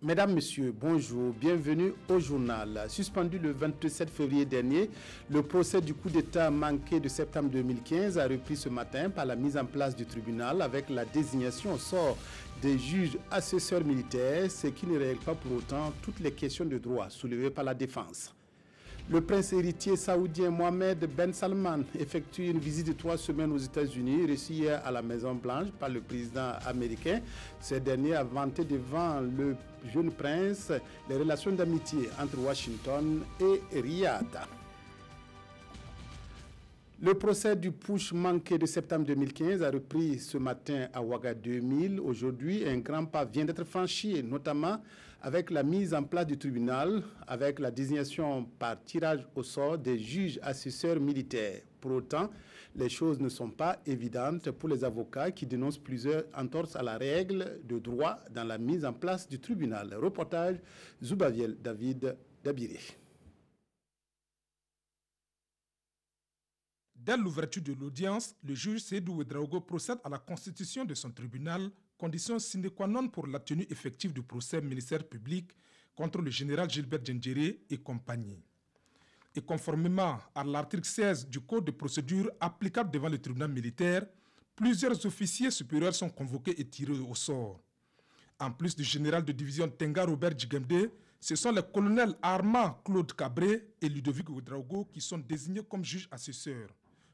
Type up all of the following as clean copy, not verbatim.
Mesdames, Messieurs, bonjour, bienvenue au journal. Suspendu le 27 février dernier, le procès du coup d'État manqué de septembre 2015 a repris ce matin par la mise en place du tribunal avec la désignation au sort des juges assesseurs militaires, ce qui ne règle pas pour autant toutes les questions de droit soulevées par la défense. Le prince héritier saoudien Mohamed Ben Salman effectue une visite de 3 semaines aux États-Unis, reçu hier à la Maison-Blanche par le président américain. Ce dernier a vanté devant le jeune prince les relations d'amitié entre Washington et Riyad. Le procès du putsch manqué de septembre 2015 a repris ce matin à Ouaga 2000. Aujourd'hui, un grand pas vient d'être franchi, notamment avec la mise en place du tribunal, avec la désignation par tirage au sort des juges assesseurs militaires. Pour autant, les choses ne sont pas évidentes pour les avocats qui dénoncent plusieurs entorses à la règle de droit dans la mise en place du tribunal. Reportage Zoubaviel David Dabiré. Dès l'ouverture de l'audience, le juge Seydou Ouedraogo procède à la constitution de son tribunal, condition sine qua non pour la tenue effective du procès ministère public contre le général Gilbert Diendéré et compagnie. Et conformément à l'article 16 du Code de procédure applicable devant le tribunal militaire, plusieurs officiers supérieurs sont convoqués et tirés au sort. En plus du général de division Tenga Robert Djigemde, ce sont les colonels Armand Claude Cabré et Ludovic Ouedraogo qui sont désignés comme juges assesseurs.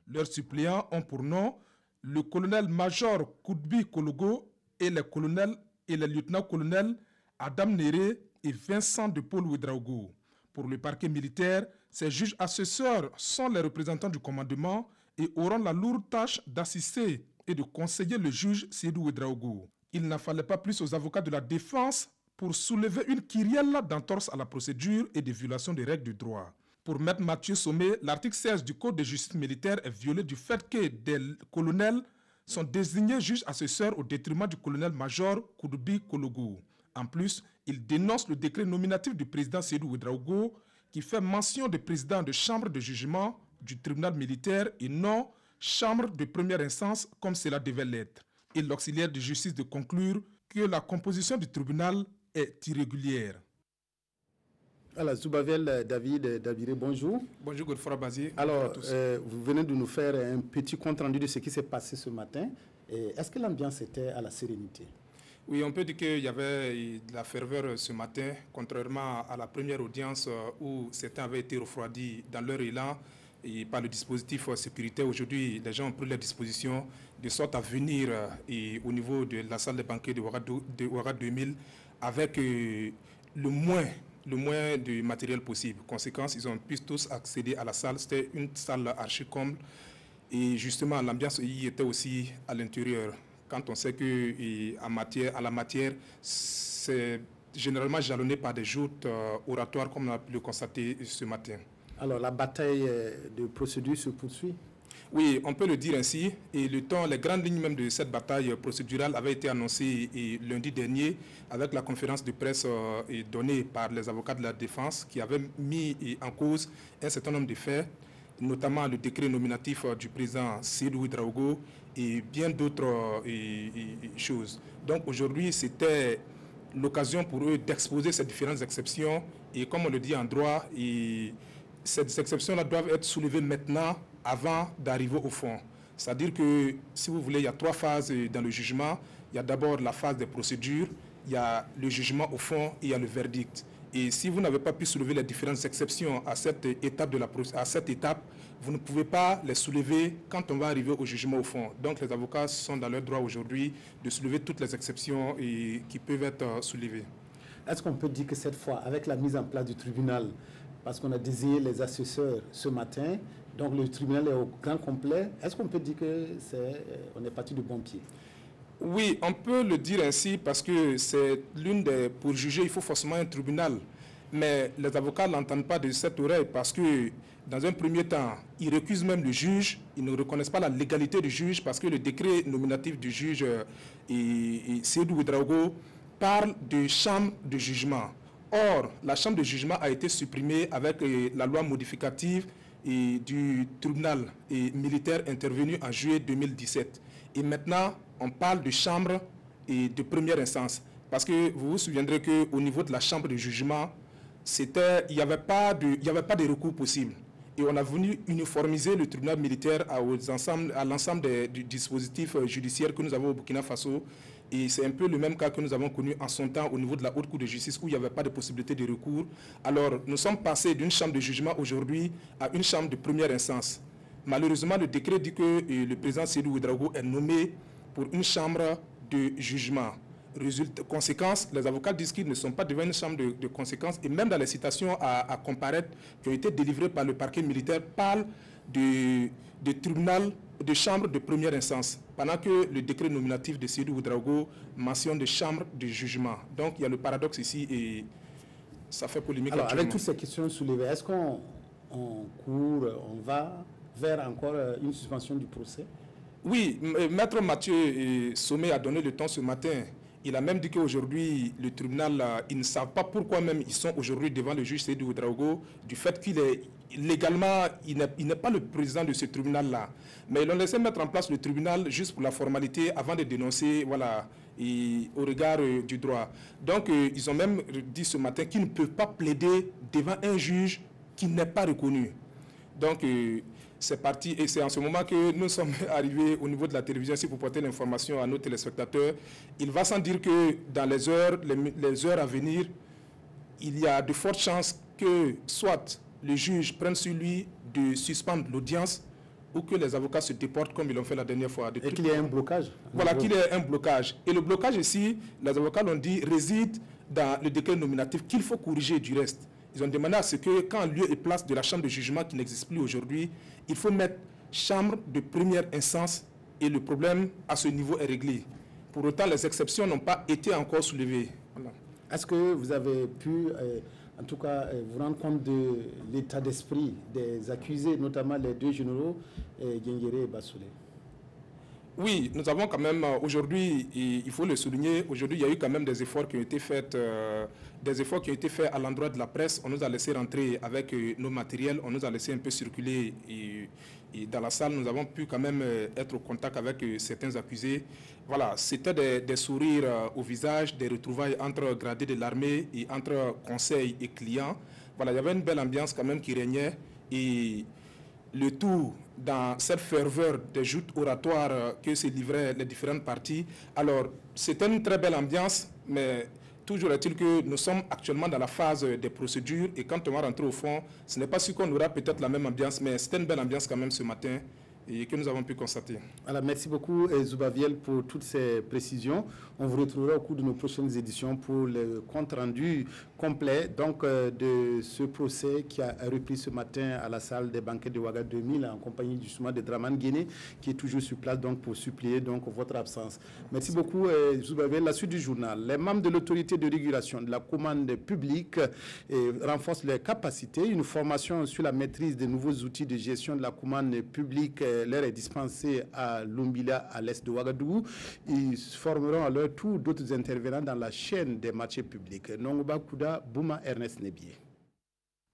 Leurs suppléants ont pour nom le colonel-major Koudbi Kologo et les colonels et les lieutenants-colonels Adam Néré et Vincent de Paul Ouedraogo. Pour le parquet militaire, ces juges assesseurs sont les représentants du commandement et auront la lourde tâche d'assister et de conseiller le juge Seydou Ouedraogo. Il n'en fallait pas plus aux avocats de la défense pour soulever une kyrielle d'entorse à la procédure et de violation des règles du droit. Pour Maître Mathieu Sommet, l'article 16 du Code de justice militaire est violé du fait que des colonels sont désignés juges assesseurs au détriment du colonel-major Koudbi Kologo. En plus, il dénonce le décret nominatif du président Seydou Ouedraogo qui fait mention de président de chambre de jugement du tribunal militaire et non chambre de première instance comme cela devait l'être. Et l'auxiliaire de justice de conclure que la composition du tribunal est irrégulière. Alors, Zoubaviel David Dabiré, bonjour. Bonjour Godefroy Bazir. Alors, vous venez de nous faire un petit compte-rendu de ce qui s'est passé ce matin. Est-ce que l'ambiance était à la sérénité? Oui, on peut dire qu'il y avait de la ferveur ce matin, contrairement à la première audience où certains avaient été refroidis dans leur élan et par le dispositif sécuritaire. Aujourd'hui, les gens ont pris leur disposition de sorte à venir au niveau de la salle des banquets de Ouaga 2000 avec le moins de matériel possible. Conséquence, ils ont pu tous accéder à la salle. C'était une salle archi-comble et justement l'ambiance y était aussi à l'intérieur. Quand on sait que à la matière, c'est généralement jalonné par des joutes oratoires comme on a pu le constater ce matin. Alors la bataille de procédure se poursuit? Oui, on peut le dire ainsi. Et les grandes lignes même de cette bataille procédurale avaient été annoncées lundi dernier avec la conférence de presse donnée par les avocats de la défense qui avaient mis en cause un certain nombre de faits, notamment le décret nominatif du président Seydou Ouedraogo et bien d'autres choses. Donc aujourd'hui, c'était l'occasion pour eux d'exposer ces différentes exceptions et comme on le dit en droit, ces exceptions-là doivent être soulevées maintenant avant d'arriver au fond. C'est-à-dire que, si vous voulez, il y a 3 phases dans le jugement. Il y a d'abord la phase des procédures, il y a le jugement au fond et il y a le verdict. Et si vous n'avez pas pu soulever les différentes exceptions à cette étape, vous ne pouvez pas les soulever quand on va arriver au jugement au fond. Donc les avocats sont dans leur droit aujourd'hui de soulever toutes les exceptions qui peuvent être soulevées. Est-ce qu'on peut dire que cette fois, avec la mise en place du tribunal, parce qu'on a désigné les assesseurs ce matin, donc le tribunal est au grand complet, est-ce qu'on peut dire qu'on est parti de bon pied? Oui, on peut le dire ainsi parce que c'est pour juger, il faut forcément un tribunal. Mais les avocats ne l'entendent pas de cette oreille parce que, dans un premier temps, ils récusent même le juge, ils ne reconnaissent pas la légalité du juge parce que le décret nominatif du juge Seydou Ouedraogo parle de chambre de jugement. Or, la chambre de jugement a été supprimée avec la loi modificative du tribunal militaire intervenu en juillet 2017. Et maintenant, on parle de chambre de première instance. Parce que vous vous souviendrez qu'au niveau de la chambre de jugement, il n'y avait pas de recours possible. Et on a voulu uniformiser le tribunal militaire à l'ensemble du dispositif judiciaire que nous avons au Burkina Faso. Et c'est un peu le même cas que nous avons connu en son temps au niveau de la Haute Cour de justice où il n'y avait pas de possibilité de recours. Alors, nous sommes passés d'une chambre de jugement aujourd'hui à une chambre de première instance. Malheureusement, le décret dit que le président Sédou Ouédraogo est nommé pour une chambre de jugement. Conséquence, les avocats disent qu'ils ne sont pas devant une chambre de conséquence et même dans les citations à comparaître qui ont été délivrées par le parquet militaire parlent de tribunal, de chambre de première instance, pendant que le décret nominatif de Sédou Ouédraogo mentionne de chambre de jugement. Donc il y a le paradoxe ici et ça fait polémique. Alors avec toutes ces questions soulevées, est-ce qu'on va vers encore une suspension du procès? Oui, Maître Mathieu Sommet a donné le temps ce matin. Il a même dit qu'aujourd'hui, le tribunal, ils ne savent pas pourquoi même ils sont aujourd'hui devant le juge Sédou Ouédraogo, du fait qu'il est légalement, il n'est pas le président de ce tribunal-là. Mais ils l'ont laissé mettre en place le tribunal juste pour la formalité avant de dénoncer, voilà, au regard du droit. Donc, ils ont même dit ce matin qu'ils ne peuvent pas plaider devant un juge qui n'est pas reconnu. Donc, c'est parti et c'est en ce moment que nous sommes arrivés au niveau de la télévision ici pour porter l'information à nos téléspectateurs. Il va sans dire que dans les heures à venir, il y a de fortes chances que soit le juge prenne sur lui de suspendre l'audience ou que les avocats se déportent comme ils l'ont fait la dernière fois. Et qu'il y ait un blocage. Voilà, qu'il y ait un blocage. Et le blocage ici, les avocats l'ont dit, réside dans le décret nominatif qu'il faut corriger du reste. Ils ont demandé à ce que, quand lieu et place de la chambre de jugement qui n'existe plus aujourd'hui, il faut mettre chambre de première instance et le problème à ce niveau est réglé. Pour autant, les exceptions n'ont pas été encore soulevées. Voilà. Est-ce que vous avez pu, en tout cas, vous rendre compte de l'état d'esprit des accusés, notamment les deux généraux, Guinguéré et Bassoulé? Oui, nous avons quand même aujourd'hui, il faut le souligner, aujourd'hui il y a eu quand même des efforts qui ont été faits, à l'endroit de la presse. On nous a laissé rentrer avec nos matériels, on nous a laissé un peu circuler et dans la salle, nous avons pu quand même être au contact avec certains accusés. Voilà, c'était des sourires au visage, des retrouvailles entre gradés de l'armée et entre conseils et clients. Voilà, il y avait une belle ambiance quand même qui régnait et le tout dans cette ferveur des joutes oratoires que se livraient les différentes parties. Alors, c'était une très belle ambiance, mais toujours est-il que nous sommes actuellement dans la phase des procédures et quand on va rentrer au fond, ce n'est pas sûr qu'on aura peut-être la même ambiance, mais c'était une belle ambiance quand même ce matin et que nous avons pu constater. Alors, merci beaucoup Zoubaviel pour toutes ces précisions. On vous retrouvera au cours de nos prochaines éditions pour le compte rendu complet donc, de ce procès qui a repris ce matin à la salle des banquets de Ouaga 2000 en compagnie du Souma de Dramane Guéné qui est toujours sur place donc, pour supplier donc, votre absence. Merci beaucoup Zoubaviel. La suite du journal. Les membres de l'autorité de régulation de la commande publique renforcent leurs capacités. Une formation sur la maîtrise des nouveaux outils de gestion de la commande publique leur est dispensée à Lumbila, à l'est de Ouagadougou. Ils formeront à leur tour d'autres intervenants dans la chaîne des marchés publics. Nongba Kouda, Bouma Ernest Nebié.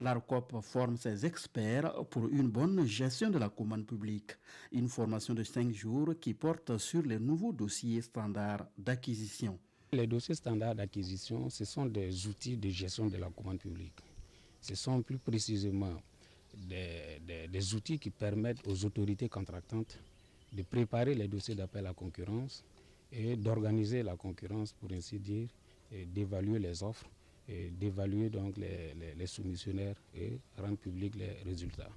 L'ARCOP forme ses experts pour une bonne gestion de la commande publique. Une formation de 5 jours qui porte sur les nouveaux dossiers standards d'acquisition. Les dossiers standards d'acquisition, ce sont des outils de gestion de la commande publique. Ce sont plus précisément des outils qui permettent aux autorités contractantes de préparer les dossiers d'appel à concurrence et d'organiser la concurrence, pour ainsi dire, et d'évaluer les offres, et d'évaluer donc les soumissionnaires et rendre publics les résultats.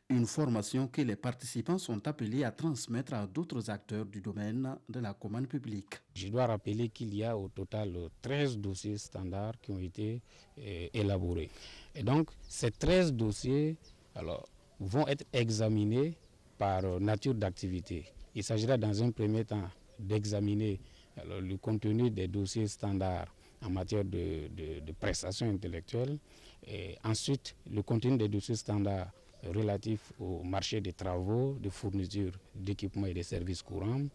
Une formation que les participants sont appelés à transmettre à d'autres acteurs du domaine de la commande publique. Je dois rappeler qu'il y a au total 13 dossiers standards qui ont été élaborés. Et donc, ces 13 dossiers vont être examinés par nature d'activité. Il s'agira dans un premier temps d'examiner le contenu des dossiers standards en matière de prestations intellectuelles et ensuite le contenu des dossiers standards relatifs au marché des travaux, de fourniture d'équipements et de services courants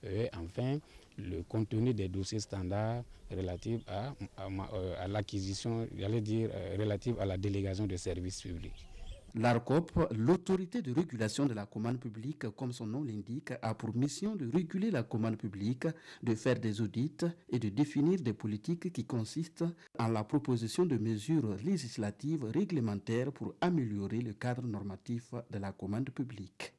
et enfin le contenu des dossiers standards relatifs à l'acquisition, j'allais dire relatifs à la délégation de services publics. L'ARCOP, l'autorité de régulation de la commande publique, comme son nom l'indique, a pour mission de réguler la commande publique, de faire des audits et de définir des politiques qui consistent en la proposition de mesures législatives réglementaires pour améliorer le cadre normatif de la commande publique.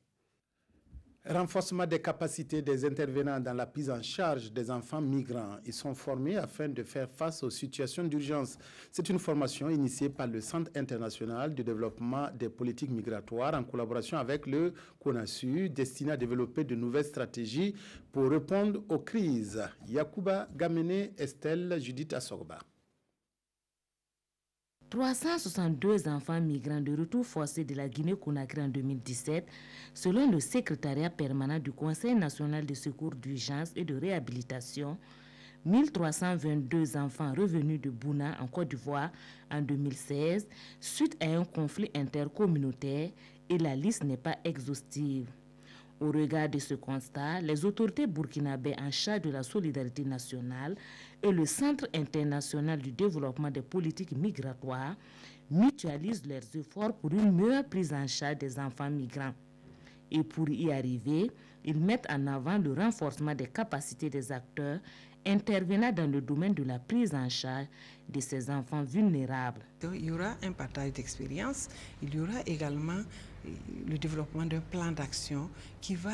Renforcement des capacités des intervenants dans la prise en charge des enfants migrants. Ils sont formés afin de faire face aux situations d'urgence. C'est une formation initiée par le Centre international de développement des politiques migratoires en collaboration avec le CONASU, destinée à développer de nouvelles stratégies pour répondre aux crises. Yacouba Gamene, Estelle, Judith Assorba. 362 enfants migrants de retour forcé de la Guinée-Conakry en 2017, selon le secrétariat permanent du Conseil national de secours d'urgence et de réhabilitation. 1322 enfants revenus de Bouna en Côte d'Ivoire en 2016 suite à un conflit intercommunautaire et la liste n'est pas exhaustive. Au regard de ce constat, les autorités burkinabées en charge de la solidarité nationale et le Centre international du développement des politiques migratoires mutualisent leurs efforts pour une meilleure prise en charge des enfants migrants. Et pour y arriver, ils mettent en avant le renforcement des capacités des acteurs intervenant dans le domaine de la prise en charge de ces enfants vulnérables. Il y aura un partage d'expérience, il y aura également le développement d'un plan d'action qui va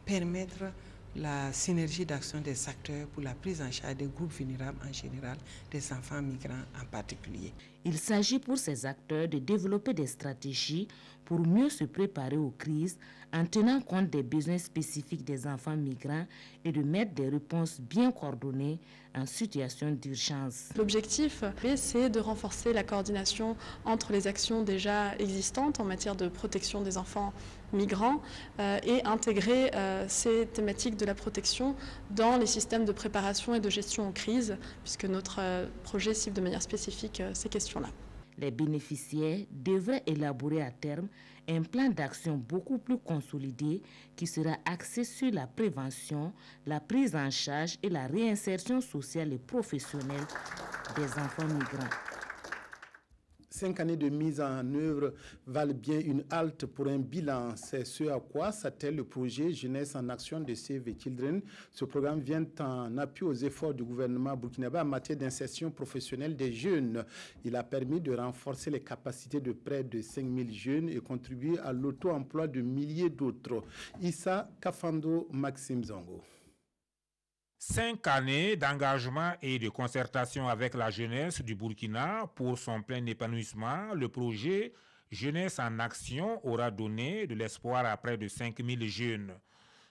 permettre la synergie d'action des acteurs pour la prise en charge des groupes vulnérables en général, des enfants migrants en particulier. Il s'agit pour ces acteurs de développer des stratégies pour mieux se préparer aux crises en tenant compte des besoins spécifiques des enfants migrants et de mettre des réponses bien coordonnées en situation d'urgence. L'objectif, c'est de renforcer la coordination entre les actions déjà existantes en matière de protection des enfants migrants et intégrer ces thématiques de la protection dans les systèmes de préparation et de gestion aux crises, puisque notre projet cible de manière spécifique ces questions-là. Les bénéficiaires devraient élaborer à terme un plan d'action beaucoup plus consolidé qui sera axé sur la prévention, la prise en charge et la réinsertion sociale et professionnelle des enfants migrants. 5 années de mise en œuvre valent bien une halte pour un bilan. C'est ce à quoi s'attelle le projet Jeunesse en Action de Save the Children. Ce programme vient en appui aux efforts du gouvernement burkinabé en matière d'insertion professionnelle des jeunes. Il a permis de renforcer les capacités de près de 5000 jeunes et contribuer à l'auto-emploi de milliers d'autres. Issa Kafando, Maxime Zongo. 5 années d'engagement et de concertation avec la jeunesse du Burkina pour son plein épanouissement, le projet Jeunesse en Action aura donné de l'espoir à près de 5000 jeunes.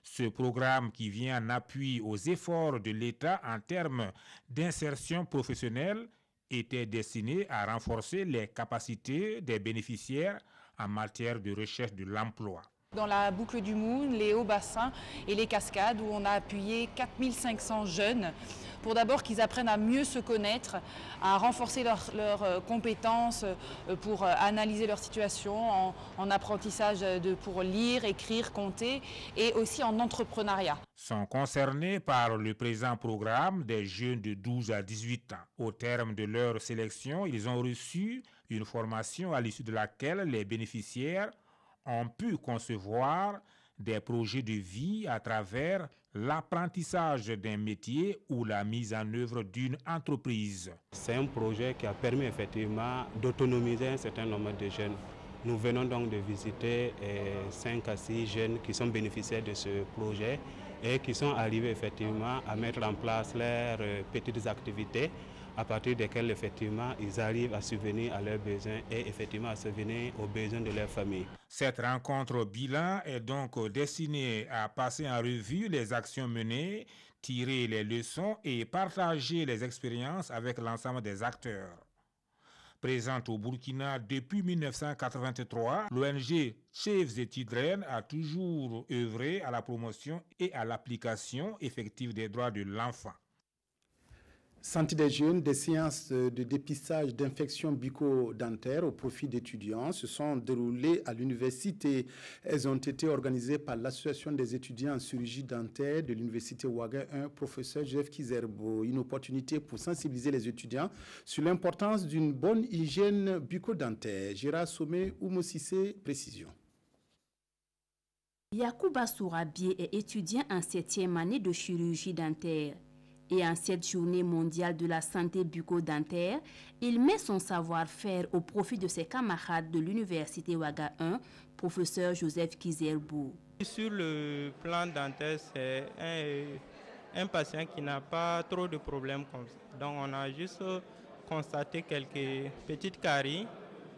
Ce programme qui vient en appui aux efforts de l'État en termes d'insertion professionnelle était destiné à renforcer les capacités des bénéficiaires en matière de recherche de l'emploi. Dans la boucle du Moon, les hauts bassins et les cascades où on a appuyé 4500 jeunes pour d'abord qu'ils apprennent à mieux se connaître, à renforcer leurs compétences pour analyser leur situation en apprentissage pour lire, écrire, compter et aussi en entrepreneuriat. Sont concernés par le présent programme des jeunes de 12 à 18 ans. Au terme de leur sélection, ils ont reçu une formation à l'issue de laquelle les bénéficiaires ont pu concevoir des projets de vie à travers l'apprentissage d'un métier ou la mise en œuvre d'une entreprise. C'est un projet qui a permis effectivement d'autonomiser un certain nombre de jeunes. Nous venons donc de visiter 5 à 6 jeunes qui sont bénéficiaires de ce projet et qui sont arrivés effectivement à mettre en place leurs petites activités à partir desquelles effectivement ils arrivent à subvenir à leurs besoins et effectivement à subvenir aux besoins de leur famille. Cette rencontre bilan est donc destinée à passer en revue les actions menées, tirer les leçons et partager les expériences avec l'ensemble des acteurs. Présente au Burkina depuis 1983, l'ONG Save the Children a toujours œuvré à la promotion et à l'application effective des droits de l'enfant. Santé des jeunes, des séances de dépistage d'infections bucco-dentaires au profit d'étudiants se sont déroulées à l'université. Elles ont été organisées par l'Association des étudiants en chirurgie dentaire de l'université Ouaga 1, professeur Joseph Kizerbo. Une opportunité pour sensibiliser les étudiants sur l'importance d'une bonne hygiène bucco-dentaire. Gérard Sommet, Oumoussissé, précision. Yacouba Sourabié est étudiant en 7e année de chirurgie dentaire. Et en cette journée mondiale de la santé bucco-dentaire, il met son savoir-faire au profit de ses camarades de l'université Ouaga 1, professeur Joseph Kizerbo. Sur le plan dentaire, c'est un patient qui n'a pas trop de problèmes comme ça. Donc on a juste constaté quelques petites caries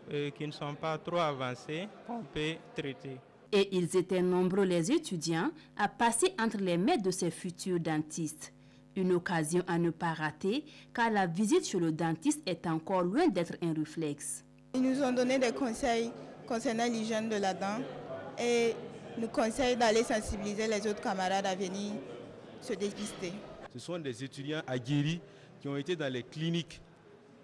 qui ne sont pas trop avancées qu'on peut traiter. Et ils étaient nombreux les étudiants à passer entre les mains de ces futurs dentistes. Une occasion à ne pas rater, car la visite chez le dentiste est encore loin d'être un réflexe. Ils nous ont donné des conseils concernant l'hygiène de la dent et nous conseillent d'aller sensibiliser les autres camarades à venir se dépister. Ce sont des étudiants aguerris qui ont été dans les cliniques,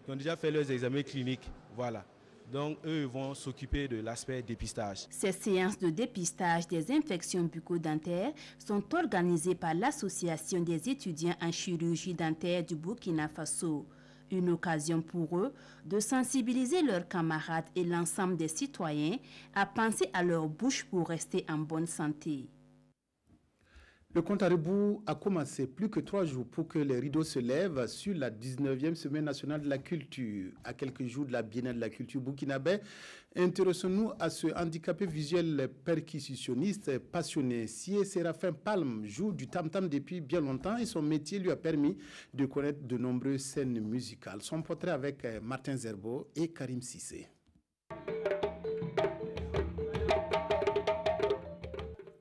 qui ont déjà fait leurs examens cliniques. Voilà. Donc, eux vont s'occuper de l'aspect dépistage. Ces séances de dépistage des infections bucco-dentaires sont organisées par l'Association des étudiants en chirurgie dentaire du Burkina Faso. Une occasion pour eux de sensibiliser leurs camarades et l'ensemble des citoyens à penser à leur bouche pour rester en bonne santé. Le compte à rebours a commencé plus que 3 jours pour que les rideaux se lèvent sur la 19e Semaine nationale de la culture. À quelques jours de la Biennale de la culture burkinabé, intéressons-nous à ce handicapé visuel percussionniste passionné. Sié Séraphin Palm joue du tam-tam depuis bien longtemps et son métier lui a permis de connaître de nombreuses scènes musicales. Son portrait avec Martin Zerbo et Karim Sissé.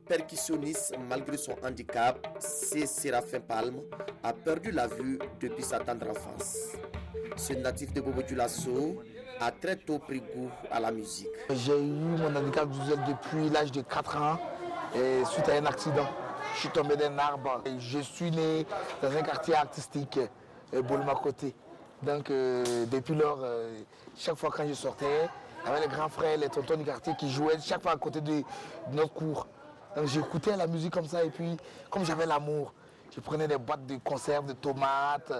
Percussionniste malgré son handicap, Sié Séraphin Palm a perdu la vue depuis sa tendre enfance. Ce natif de Bobo Dioulasso a très tôt pris goût à la musique. J'ai eu mon handicap visuel depuis l'âge de 4 ans et suite à un accident. Je suis tombé d'un arbre. Je suis né dans un quartier artistique, Bolma Côté. Donc depuis lors, chaque fois quand je sortais, avec les grands frères, les tontons du quartier qui jouaient chaque fois à côté de notre cour. Donc j'écoutais la musique comme ça et puis comme j'avais l'amour, je prenais des boîtes de conserve, de tomates,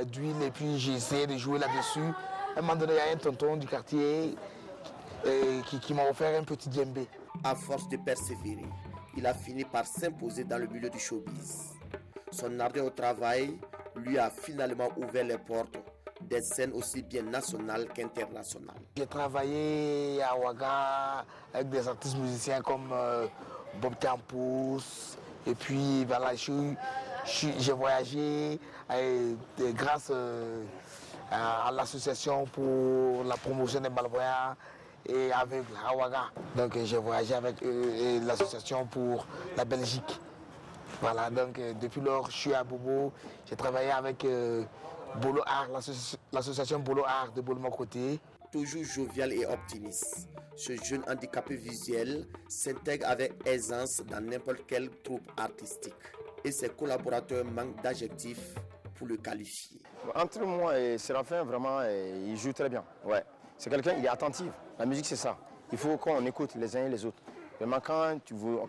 d'huile et puis j'essayais de jouer là-dessus. À un moment donné, il y a un tonton du quartier qui m'a offert un petit djembé. À force de persévérer, il a fini par s'imposer dans le milieu du showbiz. Son ardeur au travail lui a finalement ouvert les portes des scènes aussi bien nationales qu'internationales. J'ai travaillé à Ouaga avec des artistes musiciens comme Bob Campus, et puis voilà, j'ai voyagé grâce à l'association pour la promotion des Malvoyants et avec Ouaga. Donc j'ai voyagé avec l'association pour la Belgique. Voilà, donc depuis lors je suis à Bobo, j'ai travaillé avec Bolo Art, l'association Bolo Art de Bolma Côté. Toujours jovial et optimiste, ce jeune handicapé visuel s'intègre avec aisance dans n'importe quelle troupe artistique. Et ses collaborateurs manquent d'adjectifs pour le qualifier. Entre moi et Séraphin, vraiment, il joue très bien. Ouais. C'est quelqu'un, il est attentif. La musique, c'est ça. Il faut qu'on écoute les uns et les autres. Vraiment, quand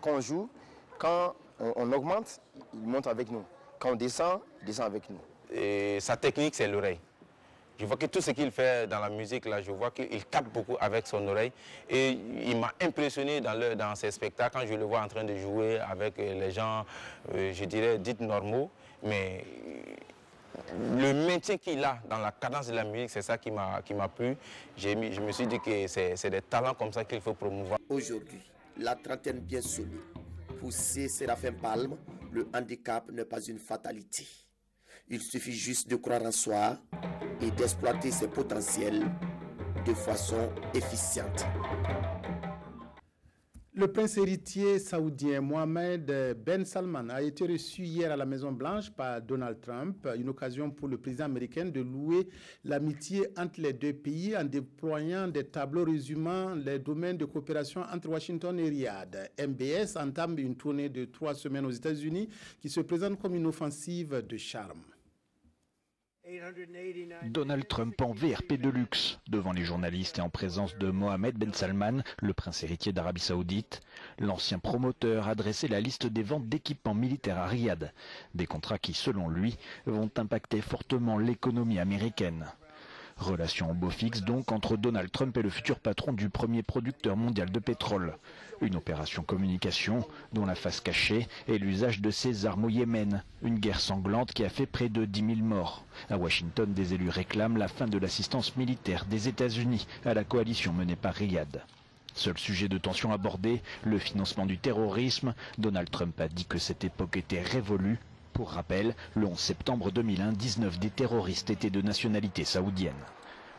on joue, quand on augmente, il monte avec nous. Quand on descend, il descend avec nous. Et sa technique, c'est l'oreille. Je vois que tout ce qu'il fait dans la musique, là, je vois qu'il capte beaucoup avec son oreille. Et il m'a impressionné dans ses spectacles quand je le vois en train de jouer avec les gens, je dirais, dits normaux. Mais le maintien qu'il a dans la cadence de la musique, c'est ça qui m'a plu. Je me suis dit que c'est des talents comme ça qu'il faut promouvoir. Aujourd'hui, la trentaine bien sonnée. Pour Séraphin Palm, le handicap n'est pas une fatalité. Il suffit juste de croire en soi et d'exploiter ses potentiels de façon efficiente. Le prince héritier saoudien Mohamed Ben Salman a été reçu hier à la Maison-Blanche par Donald Trump, une occasion pour le président américain de louer l'amitié entre les deux pays en déployant des tableaux résumant les domaines de coopération entre Washington et Riyad. MBS entame une tournée de 3 semaines aux États-Unis qui se présente comme une offensive de charme. Donald Trump en VRP de luxe, devant les journalistes et en présence de Mohamed Ben Salman, le prince héritier d'Arabie Saoudite. L'ancien promoteur a dressé la liste des ventes d'équipements militaires à Riyad, des contrats qui, selon lui, vont impacter fortement l'économie américaine. Relation au beau fixe donc entre Donald Trump et le futur patron du premier producteur mondial de pétrole. Une opération communication dont la face cachée est l'usage de ces armes au Yémen. Une guerre sanglante qui a fait près de 10 000 morts. À Washington, des élus réclament la fin de l'assistance militaire des États-Unis à la coalition menée par Riyad. Seul sujet de tension abordé, le financement du terrorisme. Donald Trump a dit que cette époque était révolue. Pour rappel, le 11 septembre 2001, 19 des terroristes étaient de nationalité saoudienne.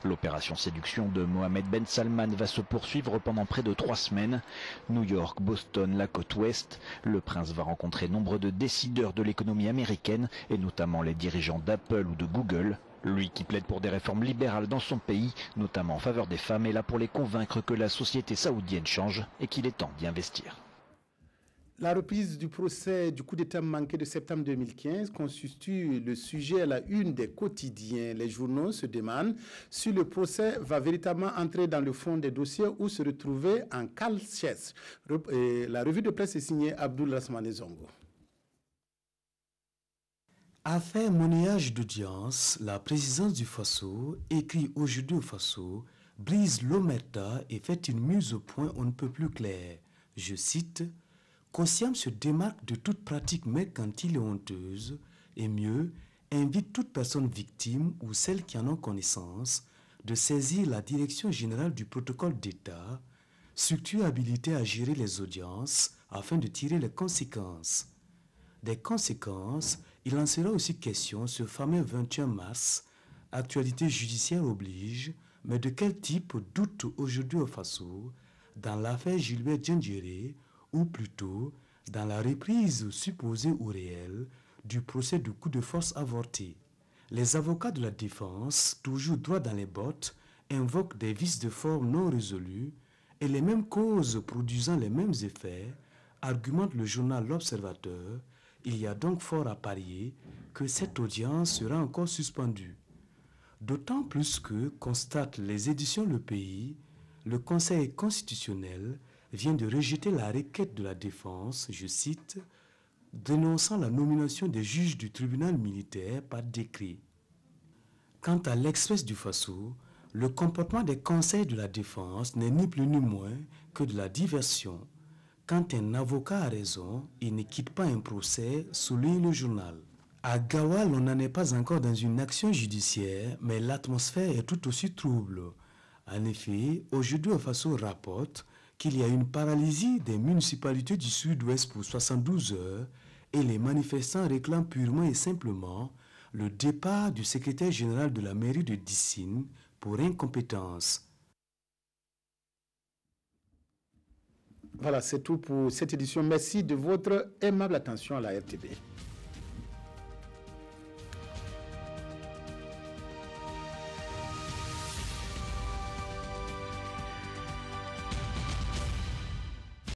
L'opération séduction de Mohamed Ben Salman va se poursuivre pendant près de 3 semaines. New York, Boston, la côte ouest. Le prince va rencontrer nombre de décideurs de l'économie américaine et notamment les dirigeants d'Apple ou de Google. Lui qui plaide pour des réformes libérales dans son pays, notamment en faveur des femmes, est là pour les convaincre que la société saoudienne change et qu'il est temps d'y investir. La reprise du procès du coup d'État manqué de septembre 2015 constitue le sujet à la une des quotidiens. Les journaux se demandent si le procès va véritablement entrer dans le fond des dossiers ou se retrouver en cale-chaise. La revue de presse est signée Abdoul Rasmane Zongo. Affaire monnayage d'audience, la présidence du Faso, écrit aujourd'hui au Faso, brise l'omerta et fait une mise au point on ne peut plus clair. Je cite: Kosiam se démarque de toute pratique mercantile et honteuse, et mieux, invite toute personne victime ou celles qui en ont connaissance de saisir la direction générale du protocole d'État, structure habilitée à gérer les audiences afin de tirer les conséquences. Des conséquences, il en sera aussi question ce fameux 21 mars, actualité judiciaire oblige, mais de quel type doute aujourd'hui au Faso dans l'affaire Gilbert Diendéré, ou plutôt dans la reprise supposée ou réelle du procès de coup de force avorté. Les avocats de la défense, toujours droit dans les bottes, invoquent des vices de forme non résolus et les mêmes causes produisant les mêmes effets, argumente le journal L'Observateur. Il y a donc fort à parier que cette audience sera encore suspendue. D'autant plus que, constate les éditions Le Pays, le Conseil constitutionnel vient de rejeter la requête de la défense, je cite, dénonçant la nomination des juges du tribunal militaire par décret. Quant à l'Express du Faso, le comportement des conseils de la défense n'est ni plus ni moins que de la diversion. Quand un avocat a raison, il ne quitte pas un procès, souligne le journal. À Gawal, on n'en est pas encore dans une action judiciaire, mais l'atmosphère est tout aussi trouble. En effet, aujourd'hui, au Faso rapporte qu'il y a une paralysie des municipalités du sud-ouest pour 72 heures et les manifestants réclament purement et simplement le départ du secrétaire général de la mairie de Dissine pour incompétence. Voilà, c'est tout pour cette édition. Merci de votre aimable attention à la RTB.